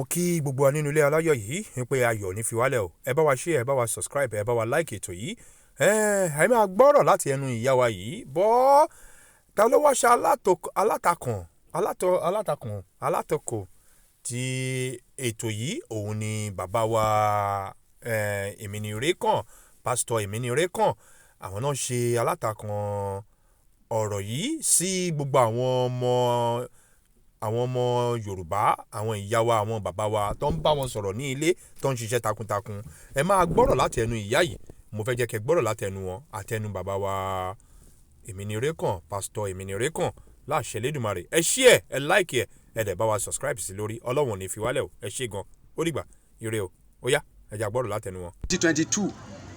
mo kí gbogbo wa nínú ilé aláyọ̀ yìí wípé ayọ̀ ní fi wálẹ̀ o. Ẹ bá wa share, ẹ bá wa subscribe, ẹ bá wa like ètò yìí. Ẹ máa gbọ́rọ̀ láti ẹnu ìyá wa yìí. Bọ́ ta ló wá ṣe alátakò ti ètò yìí, òun ni bàbá wa Eminirekan, Pastor Eminirekan. Àwọn náà ṣe alátakò ọ̀rọ̀ yìí sí gbogbo àwọn ọmọ Yorùbá, àwọn ìyá wa, àwọn bàbá wa tó ń bá wọn sọ̀rọ̀ ní ilé, tó ń ṣiṣẹ́ takuntakun. Ẹ máa gbọ́rọ̀ láti ẹnu ìyá yìí. Mo fẹ́ jẹ́ kẹ́ gbọ́rọ̀ láti ẹnu wọn àtẹnu bàbá wa Eminirekan, Pastor Eminirekan, láṣẹ Elédùmarè. Ẹ share, ẹ like ẹ dẹ̀ bá wa subscribe sí lórí. Ọlọ́run ò ní fi wálẹ̀ o. Ẹ ṣé gan. Ó dìgbà. Ire o. Ó yá, ẹ jà gbọ́rọ̀ láti ẹnu wọn. 2022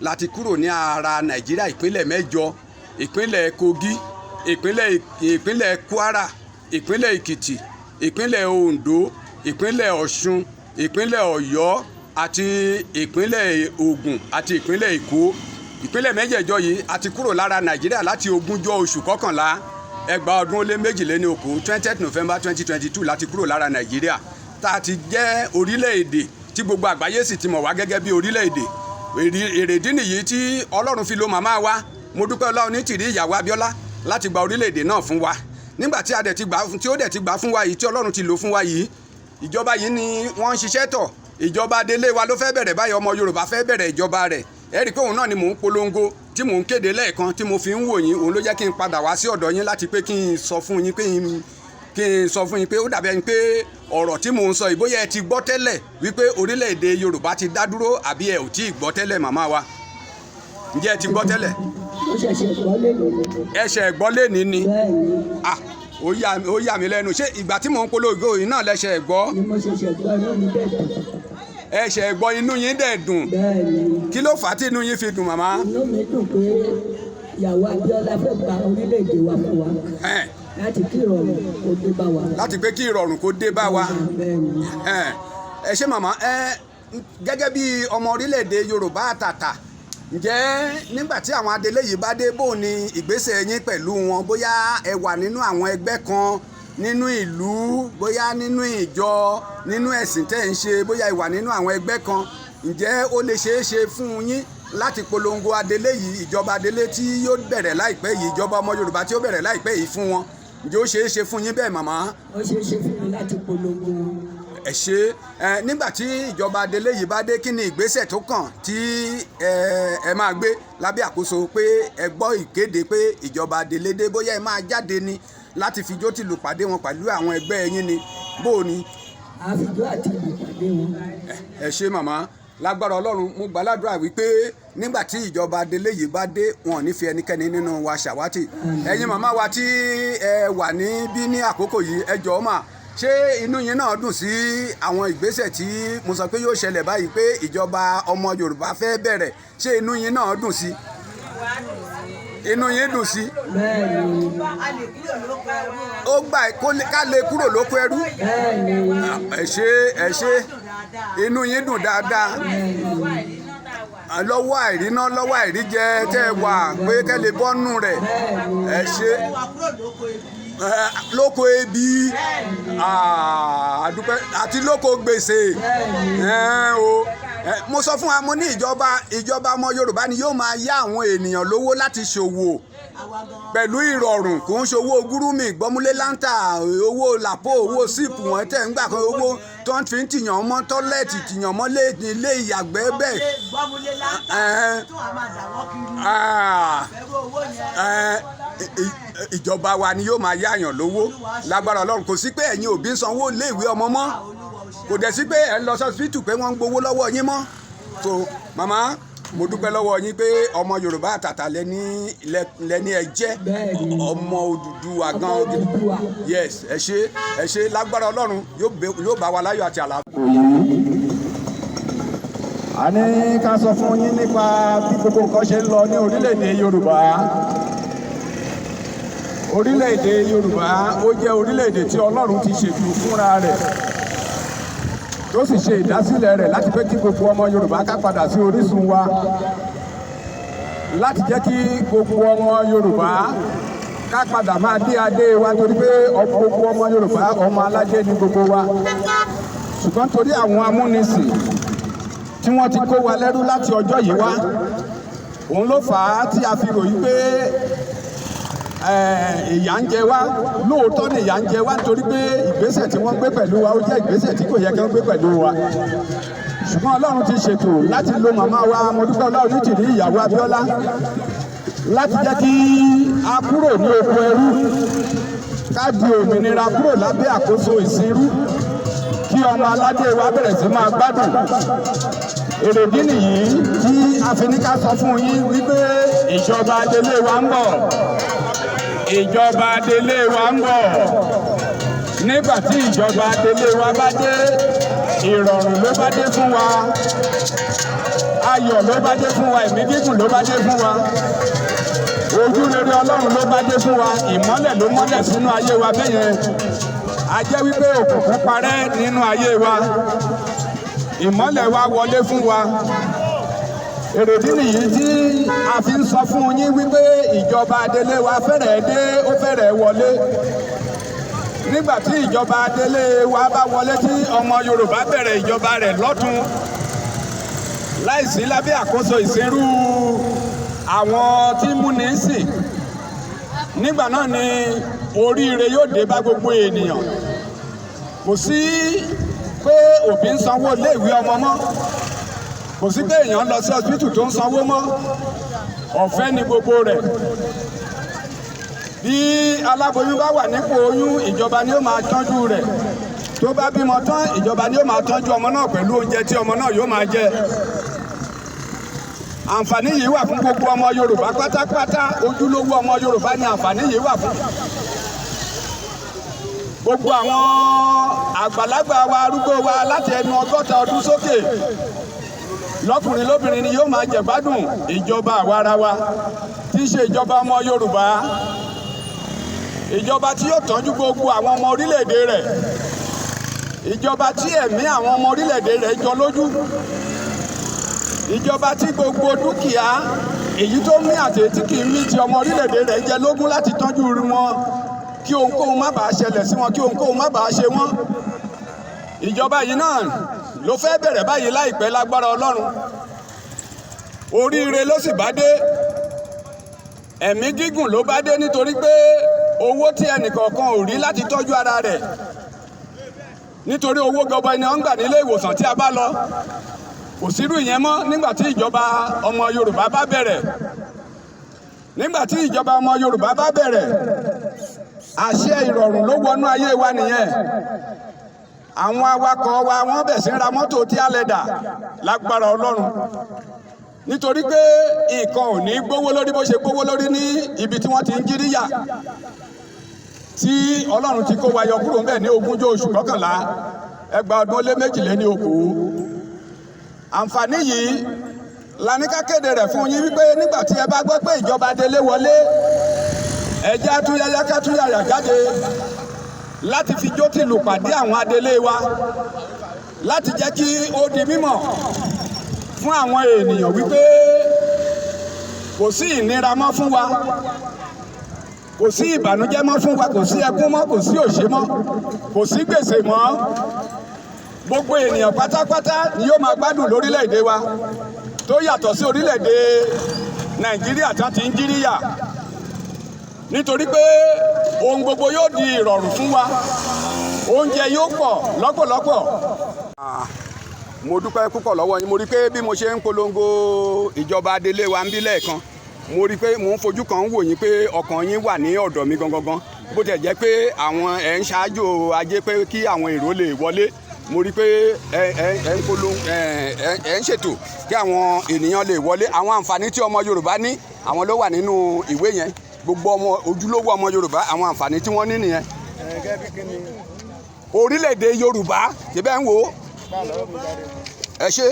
láti kúrò ní ara Nàìjíríà ìpínlẹ̀ 8, ìpínlẹ̀ Kogi, ìpínlẹ̀ Kwara, ìpínlẹ̀ Èkìtì, ìpínlẹ̀ Ondo, ìpínlẹ̀ Ọ̀ṣun, ìpínlẹ̀ Ọ̀yọ́ àti ìpínlẹ̀ Ògùn àti ìpínlẹ̀ Èkó. Ìpínlẹ̀ 8 yìí àti kúrò lára Nàìjíríà láti 20 oṣù kọkànlá ẹgbàá ọdún ó lé 2022 20th November 2022 láti kúrò lára Nàìjíríà tá a ti jẹ́ orílẹ̀-èdè tí gbogbo àgbáyé sì ti mọ̀ wá gẹ́gẹ́ bí orílẹ̀-èdè. Èrèdí nìyí tí Ọlọ́run fi lo màmá wa Modupe Onitiri Abiola láti gba orílẹ̀-èdè náà fún wa. Nígbà tí ó dẹ̀ ti gbà fún wa yìí, tí Ọlọ́run ti lò fún wa yìí, ìjọba yìí ni wọ́n ń ṣiṣẹ́ tọ̀. Ìjọba Adele wa ló fẹ́ bẹ̀rẹ̀ báyìí, ọmọ Yorùbá fẹ́ bẹ̀rẹ̀ ìjọba rẹ̀. Ẹ rí i pé òun náà ni mò ń polongo, tí mò ń kéde lẹ́ẹ̀kan, tí mo fi ń wò yín. Òun ló jẹ́ kí n padà wá sí ọ̀dọ̀ yín láti pé kí n sọ fún yín pé ó dàbí ẹni pé ọ̀rọ̀ tí mò ń sọ yìí bóyá ẹ ti gbọ́ tẹ́lẹ̀ wípé orílẹ̀-èdè Yorùbá ti dá dúró, àbí ẹ ò tí ì gbọ́ tẹ́lẹ̀ màmá wa. Ǹjẹ́ ẹ ti gbọ́ tẹ́lẹ̀? Ẹ ṣẹ̀ gbọ́ lénìí ni. Ó yà mí lẹ́nu. Ṣé ìgbà tí mò ń polongo yìí náà lẹ́ṣẹ̀ gbọ́? Ẹ ṣẹ̀ gbọ́, inú yín dẹ̀ dùn. Kí ló fà á tí inú yín fi dùn màmá? Inú mi dùn pé ìyàwó Abíọ́lá fẹ́ gba orílẹ̀-èdè wa fún wa. Láti kí ìrọ̀rùn kó dé bá wa. Láti pé kí ìrọ̀rùn kó dé bá wa. Ẹ ṣé màmá, gẹ́gẹ́ bí ọmọ orílẹ̀-èdè Yorùbá àtàtà, ǹjẹ́ nígbà tí àwọn adelé yìí bá dé, bó ni ìgbésẹ̀ yín pẹ̀lú wọn? Bóyá ẹ wà nínú àwọn ẹgbẹ́ kan nínú ìlú, bóyá nínú ìjọ, nínú ẹ̀sìn tẹ́ ń ṣe, bóyá ẹ wà nínú àwọn ẹgbẹ́ kan, ǹjẹ́ ó lè ṣeé ṣe fún yín láti polongo adelé yìí, ìjọba Adele tí yóò bẹ̀rẹ̀ láìpẹ́ yìí, ìjọba ọmọ Yorùbá tí ó bẹ̀rẹ̀ láìpẹ́ yìí fún wọn? Ǹjẹ́ ó ṣeé ṣe fún yín bẹ́ẹ̀ màmá? Ó ṣeé ṣe fún mi láti polongo wọn. Ẹ ṣé. Nígbà tí ìjọba Adele yìí bá dé, kí ni ìgbésẹ̀ tó kàn tí ẹ máa gbé lábẹ́ àkóso pé ẹ gbọ́ ìkéde pé ìjọba Adele dé? Bóyá ẹ máa jáde ni láti fijó tìlù pàdé wọn pẹ̀lú àwọn ẹgbẹ́ yín ni, bó o ni? Àfijó àti ìlù pàdé wọn. Ẹ ṣé màmá, lágbára Ọlọ́run mo gbàládùra wípé nígbà tí ìjọba Adele yìí bá dé, wọn ò ní fi ẹnikẹ́ni nínú wa ṣàwátì. Ẹ̀yin màmá wa tí ẹ wà níbí ní àkókò yìí, ẹ jọ̀ọ́ mà, ṣé inú yín náà dùn sí àwọn ìgbésẹ̀ tí mo sọ pé yóò ṣẹlẹ̀ báyìí, pé ìjọba ọmọ Yorùbá fẹ́ bẹ̀rẹ̀? Ṣé inú yín náà dùn sí? Inú yín dùn sí? Ó gbà ká lè kúrò lóko ẹrú. Ẹ ṣé, inú yín dùn dáadáa. Lọ́wọ́ àìríná, lọ́wọ́ àìríjẹ tẹ́ wà pé kẹ́ lè bọ́nú rẹ̀. Ẹ ṣé. Lóko ebi, àdúpẹ́, àti lóko gbèsè. Mo sọ fún wa, mo ní ìjọba ọmọ Yorùbá ni yóò máa yá àwọn ènìyàn lówó láti ṣòwò pẹ̀lú ìrọ̀rùn, kò ń ṣòwò gúrúmì, gbọ́múlé láńtà, owó làpò, owó síìpù wọn tẹ̀ ń gbà kan, owó tó ń fi ń tìyàn mọ́ tọ́lẹ̀tì, tìyàn mọ́ ilé ìyàgbẹ́ bẹ́ẹ̀. Ìjọba wa ni yóò máa yáyàn lówó lágbára Ọlọ́run. Kò sí pé ẹ̀yin òbí ń sanwó iléèwé ọmọ mọ́, kò dẹ̀ sí pé ẹ̀ ń lọ sọ́sibítù pé wọ́n ń gbowó lọ́wọ́ yín mọ́. So màmá, mo dúpẹ́ lọ́wọ́ yín pé ọmọ Yorùbá àtàtà lẹ́ni ẹ jẹ́, ọmọ Odùduwà gan. Yes, ẹ ṣé, lágbára Ọlọ́run yóò bá wa láyọ̀ àti àlàáfíà. A ní ká sọ fún yín nípa bí gbogbo nǹkan ṣe ń lọ ní orílẹ̀-èdè Yorùbá. Orílẹ̀-èdè Yorùbá ó jẹ́ orílẹ̀-èdè tí Ọlọ́run ti ṣètò fúnra rẹ̀, tó sì ṣe ìdásílẹ̀ rẹ̀ láti pé kí gbogbo ọmọ Yorùbá ká padà sí orísun wa, láti jẹ́ kí gbogbo ọmọ Yorùbá ká padà máa dé adé wa, torí pé gbogbo ọmọ Yorùbá ọmọ aládé ni gbogbo wa. ṣùgbọ́n torí àwọn amúnisìn tí wọ́n ti kó wa lẹ́rú láti ọjọ́ yìí wá òun ló fà á tí a fi ròyìn pé ìyà ń jẹ wá. Lóòótọ́ ni ìyà ń jẹ wá nítorí pé ìgbésẹ̀ tí wọ́n gbé pẹ̀lú wa ó jẹ́ ìgbésẹ̀ tí kò yẹ kí wọ́n gbé pẹ̀lú wa. Ṣùgbọ́n Ọlọ́run ti ṣètò láti lo màmá wa Modupe Onitiri ìyàwó Abiola láti jẹ́ kí a kúrò ní oko ẹrú, ká di òmìnira kúrò lábẹ́ àkóso ìsìnrú, kí ọmọ aládé wa bẹ̀rẹ̀ sí máa gbádùn. Èrèdí nìyí tí a fi ní ká sọ fún yín wípé ìjọba adélé wa ń bọ̀. Ìjọba adélé wa ń bọ̀. Nígbà tí ìjọba adélé wa bá dé, ìrọ̀rùn ló bá dé fún wa, ayọ̀ ló bá dé fún wa, ẹ̀mí gígùn ló bá dé fún wa, ojú rere Ọlọ́run ló bá dé fún wa, ìmọ́lẹ̀ ló mọ́lẹ̀ sínú ayé wa bẹ́yẹn. A jẹ́ wípé òkùnkùn parẹ́ nínú ayé wa, ìmọ́lẹ̀ wa wọlé fún wa. Èrèdí nìyí tí a fi ń sọ fún yín wípé ìjọba adélé wa fẹ́rẹ̀ dé, ó fẹ́rẹ̀ wọlé. Nígbà tí ìjọba adélé wa bá wọlé, tí ọmọ Yorùbá bẹ̀rẹ̀ ìjọba rẹ̀ lọ́tun láìsí lábẹ́ àkóso ìsìnrú àwọn tí múni sìn, nígbà náà ni oríire yóò dé bá gbogbo ènìyàn. Kò sí pé òbí ń sanwó iléèwé ọmọ mọ́, kò sí pé èèyàn lọ sí ọsibítù tó ń sanwó mọ́, ọ̀fẹ́ ni gbogbo rẹ̀. Bí aláboyún bá wà nípò oyún, ìjọba ni ó máa tọ́jú rẹ̀. Tó bá bímọ tán, ìjọba ni ó máa tọ́jú ọmọ náà pẹ̀lú oúnjẹ tí ọmọ náà yóò máa jẹ. Àǹfààní yìí wà fún gbogbo ọmọ Yorùbá pátápátá, ojúlówó ọmọ Yorùbá ni àǹfààní yìí wà fún. Gbogbo àwọn àgbàlagbà wa, arúgbó wa láti ẹnu 60 ọdún sókè, lọ́kùnrin lóbìnrin ni yóò máa jẹ̀gbádùn ìjọba àwarawa tí í ṣe ìjọba ọmọ Yorùbá. Ìjọba tí yóò tọ́jú gbogbo àwọn ọmọ orílẹ̀-èdè rẹ̀, ìjọba tí ẹ̀mí àwọn ọmọ orílẹ̀-èdè rẹ̀ jọ lójú, ìjọba tí gbogbo dúkìá èyí tó mí àti èyí tí kì í mí ti ọmọ orílẹ̀-èdè rẹ̀ jẹ lógún láti tọ́jú wọn, kí ohunkóhun má bàa ṣẹlẹ̀ sí wọn, kí ohunkóhun má bàa ṣe wọ́n. Ìjọba yìí náà ló fẹ́ bẹ̀rẹ̀ báyìí láìpẹ́ lágbára Ọlọ́run. Oríire ló sì bá dé, ẹ̀mí gígùn ló bá dé, nítorí pé owó tí ẹnìkọ̀ọ̀kan ò rí láti tọ́jú ara rẹ̀, nítorí owó gọbọi ni wọ́n ń gbà nílé ìwòsàn tí a bá lọ, kò sírú ìyẹn mọ́ nígbà tí ìjọba ọmọ Yorùbá bá bẹ̀rẹ̀. Nígbà tí ìjọba ọmọ Yorùbá bá bẹ̀rẹ̀, àṣẹ ìrọ̀rùn ló wọnú ayé wa nìyẹn. Àwọn awakọ̀ wa wọ́n bẹ̀ sí ra mọ́tò tí a lè dà lágbára Ọlọ́run, nítorí pé nǹkan ò ní gbówó lórí bó ṣe gbówó lórí ní ibi tí wọ́n ti ń jíríyà, tí Ọlọ́run ti kó wa yọ kúrò ńbẹ̀ ní 20 oṣù 11 ẹgbàá ọdún ó lé 22. Àǹfààní yìí la ní ká kéde rẹ̀ fún yín wípé nígbà tí ẹ bá gbọ́ pé ìjọba adélé wọlé, ẹ jẹ́ àtúnyáyá kátúnyáyá jáde láti fi jó tìlù pàdé àwọn adélé wa, láti jẹ́ kí ó di mímọ̀ fún àwọn ènìyàn wípé kò sí ìnira mọ́ fún wa, kò sí ìbànújẹ́ mọ́ fún wa, kò sí ẹkún mọ́, kò sí òṣè mọ́, kò sí gbèsè mọ́. Gbogbo ènìyàn pátápátá ni yóò máa gbádùn lórílẹ̀‐èdè wa, tó yàtọ̀ sí orílẹ̀‐èdè Nàìjíríà tí wọ́n ti ń jíríyà, nítorí pé ohun gbogbo yóò di ìrọ̀rùn fún wa, oúnjẹ yóò pọ̀ lọ́pọ̀lọpọ̀. Mo dúpẹ́ púpọ̀ lọ́wọ́ yín. Mo rí pé bí mo ṣe ń polongo ìjọba adélé wa ń bí lẹ́ẹ̀kan, mo rí pé mò ń fojú kan wò yín pé ọkàn yín wà ní ọ̀dọ̀ mi gangan, bó tẹ̀ jẹ́ pé àwọn ẹ̀ ń ṣáájú ajé pé kí àwọn èrò lè wọlé. Mo rí pé ẹ ń ṣètò kí àwọn ènìyàn lè wọlé. Àwọn àǹfààní tí ọmọ Yorùbá ní, àwọn ló wà nínú ìwé yẹn. Gbogbo ọmọ ojúlówó ọmọ Yorùbá, àwọn àǹfààní tí wọ́n ní nìyẹn. Orílẹ̀-èdè Yorùbá ṣe bẹ́ẹ̀ ń wò ó. Ẹ ṣé,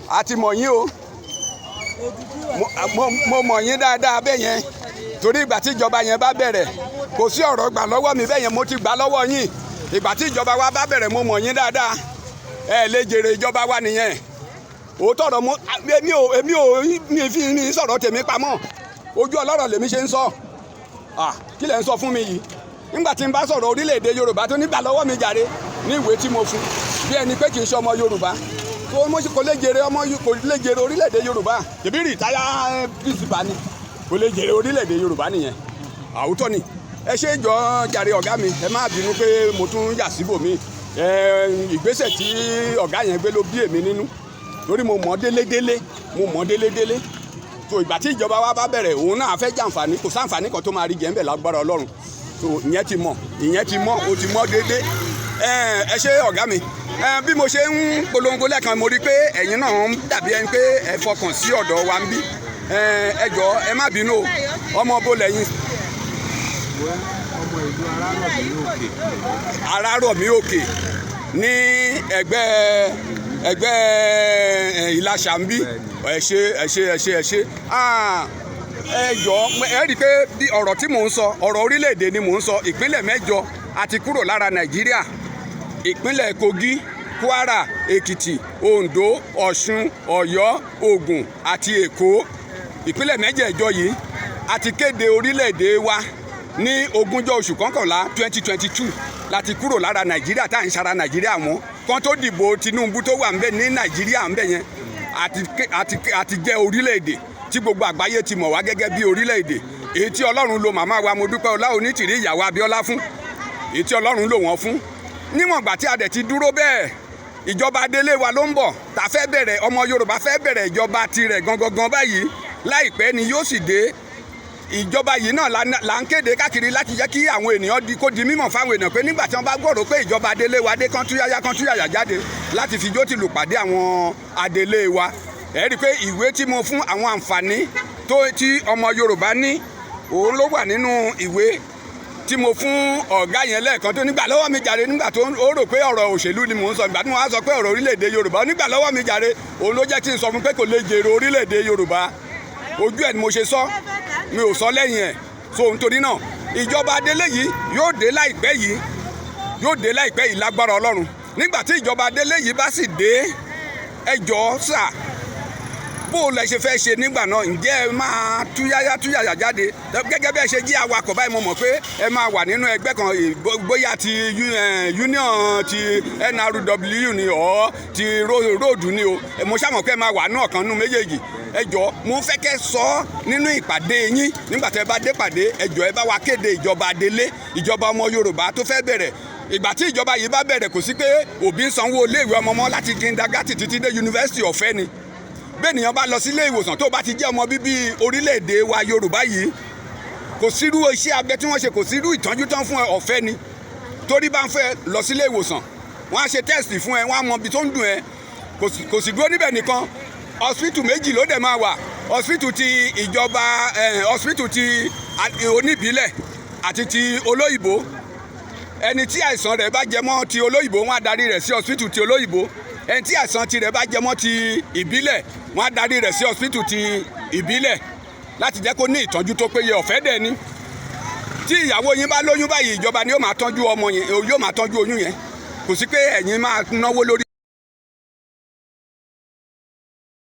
a ti mọ̀ yín o, mo mọ̀ yín dáadáa bẹ́ẹ̀ yẹn, torí ìgbà tí ìjọba yẹn bá bẹ̀rẹ̀ kò sí ọ̀rọ̀ gbà lọ́wọ́ mi bẹ́ẹ̀ yẹn, mo ti gbà lọ́wọ́ yín. Ìgbà tí ìjọba wa bá bẹ̀rẹ̀ mo mọ̀ yín dáadáa, ẹ lè jèrè ìjọba wa nìyẹn. Òótọ́ ọ̀rọ̀ mi fi ní sọ̀rọ̀ tèmi pamọ́, ojú ọlọ́rọ̀ lèmi ṣe ń sọ. Kí lẹ̀ ń sọ fún mi yìí? Nígbà tí n bá sọ̀rọ̀ orílẹ̀-èdè Yorùbá tó nígbà lọ́wọ́ mi jàre ní ìwé tí mo fún, bí ẹni pé kì í ṣe ọmọ Yorùbá kò lè jèrè orílẹ̀-èdè Yorùbá tèmi rìtáyà pírísìpà ni kò lè jèrè orílẹ̀-èdè Yorùbá nìyẹn àwùtọ́ ni ẹ ṣe jọ jàre ọ̀gá mi ẹ má bínú pé mo tún yà síbòmí ìgbésẹ̀ tí ọ̀gá yẹn gbé ló bí èmi nínú torí mo mọ̀ délédélé so ìgbà tí ìjọba wa bá bẹ̀rẹ̀ òun náà fẹ́ jàǹfààní kò sáǹfààní kan tó máa rí jẹ́ ń bẹ̀ lágbára Ọlọ́run so ìyẹn ti mọ̀ ó ti mọ̀ déédé ẹ ṣe ọ̀gá mi bí mo ṣe ń polongo lẹ́ẹ̀kan mo rí pé ẹ̀yin náà ń dàbí ẹni pé ẹ fọkàn sí ọ̀dọ̀ wa ń bí ẹ jọ ẹ má bínú o ọmọ bó lẹ́yìn. ọmọ ìlú Arárọ̀mí Òkè ní ẹgbẹ́ Ìlàṣà ń bí ẹ ṣe ẹ jọ ẹ rí i pé bí ọ̀rọ̀ tí mò ń sọ ọ̀rọ̀ orílẹ̀-èdè ni mò ń sọ ìpínlẹ̀ 8 àti kúrò lára Nàìjíríà ìpínlẹ̀ Kogi Kwara Èkìtì Oǹdó Ọ̀ṣun Ọ̀yọ́ Ògùn àti Èkó ìpínlẹ̀ 8 yìí àti kéde orílẹ̀-èdè wa ní 20 oṣù kọkànlá 2022 láti kúrò lára Nàìjíríà tá à ń ṣara Nàìjíríà mọ́ kan tó dìbò Tinubu tó wà ńbẹ̀ ní Nàìjíríà ńbẹ̀ yẹn àti jẹ́ orílẹ̀-èdè tí gbogbo àgbáyé ti mọ̀ wá gẹ́gẹ́ bí orílẹ̀-èdè èyí tí Ọlọ́run lo màmá wa Modupe Onitiri Abiola fún èyí tí Ọlọ́run lò wọ́n fún níwọ̀n ìgbà tí a dẹ̀ ti dúró bẹ́ẹ̀ ìjọba Adélé wa ló ń bọ̀ tá a fẹ́ bẹ̀rẹ̀ ọmọ Yorùbá fẹ́ bẹ̀rẹ̀ ìjọba tirẹ̀ gangan báyìí láìpẹ́ ni yóò sì dé ìjọba yìí náà là ń kéde káàkiri láti jẹ́ kí àwọn ènìyàn kó di mímọ̀ fáwọn èèyàn pé nígbà tí wọ́n bá gbọ́rọ̀ pé ìjọba Adélé wa dé kán túyàyà jáde láti fi jó tìlù pàdé àwọn Adélé wa ẹ rí i pé ìwé tí mo fún àwọn àǹfààní tí ọmọ Yorùbá ní òun ló wà nínú ìwé tí mo fún ọ̀gá yẹn lẹ́ẹ̀kan tó nígbà lọ́wọ́ mi jàre nígbà tó ó rò pé ọ̀rọ̀ òṣèlú ni mò ń sọ nígbà tí mo wá sọ pé ọ̀rọ̀ orílẹ̀-èdè Yorùbá nígbà lọ́wọ́ mi jàre òun ló jẹ́ kí n sọ fún pé kò lè jèrè orílẹ̀-èdè Yorùbá ojú ẹ̀ ni mo ṣe sọ mi ò sọ lẹ́yìn ẹ̀ so nítorí náà ìjọba Adélé yìí yóò dé láìpẹ́ yìí lágbára Ọlọ́run nígbà tí ìjọba Adélé yìí bá sì dé ẹ jọ̀ọ́ sà bó lẹ ṣe fẹ́ ṣe nígbà náà ǹjẹ́ ẹ máa túyàyà jáde gẹ́gẹ́ bí ẹ ṣe jí awakọ̀ báyìí mo mọ̀ pé ẹ máa wà nínú ẹgbẹ́ kan bóyá ti union ti NRW ni ọ̀ ti róòdù ni o mo ṣàmọ̀ pé ẹ máa wà ní ọ̀kan nínú méjèèjì ẹ jọ̀ọ́ mo fẹ́ kẹ́ sọ nínú ìpàdé yín nígbà tẹ́ bá dé pàdé ẹ jọ̀ọ́ ẹ bá wa kéde ìjọba Adélé ìjọba ọmọ Yorùbá tó fẹ́ bẹ̀rẹ̀ ìgbà tí ìjọba yìí bá bẹ̀rẹ̀ kò sí pé òbí ń sanwó iléèwé ọmọ mọ́ láti kindergarten títí dé yunifásitì ọ̀fẹ́ ni bẹ́ẹ̀nìyàn bá lọ sí ilé ìwòsàn tó bá ti jẹ́ ọmọ bíbí orílẹ̀-èdè wa Yorùbá yìí kò sírú iṣẹ́ abẹ tí wọ́n ṣe kò sírú ìtọ́jú tán fún ẹ ọ̀fẹ́ ni torí bá ń fẹ́ lọ sí ilé ìwòsàn wọ́n á ṣe tẹ́sítì fún ẹ wọ́n á mọ ibi tó ń dùn ẹ kò sì dúró níbẹ̀ nìkan hospital méjì ló dẹ̀ máa wà hospital ti ìjọba hospital ti oníbílẹ̀ àti ti olóyìnbó ẹni tí àìsàn rẹ̀ bá jẹ mọ́ ti olóyìnbó wọ́n á darí rẹ̀ sí hospital ti olóyìnbó ẹni tí àìsàn tirẹ̀ bá jẹ mọ́ ti ìbílẹ̀ wọ́n á darí rẹ̀ sí hospital ti ìbílẹ̀ láti jẹ́ kó ní ìtọ́jú tó péye ọ̀fẹ́ dẹ̀ ni tí ìyàwó yín bá lóyún báyìí ìjọba ni yóò máa tọ́jú ọmọ yẹn yóò máa tọ́jú oyún yẹn kò sí pé ẹ̀yin máa náwó lórí.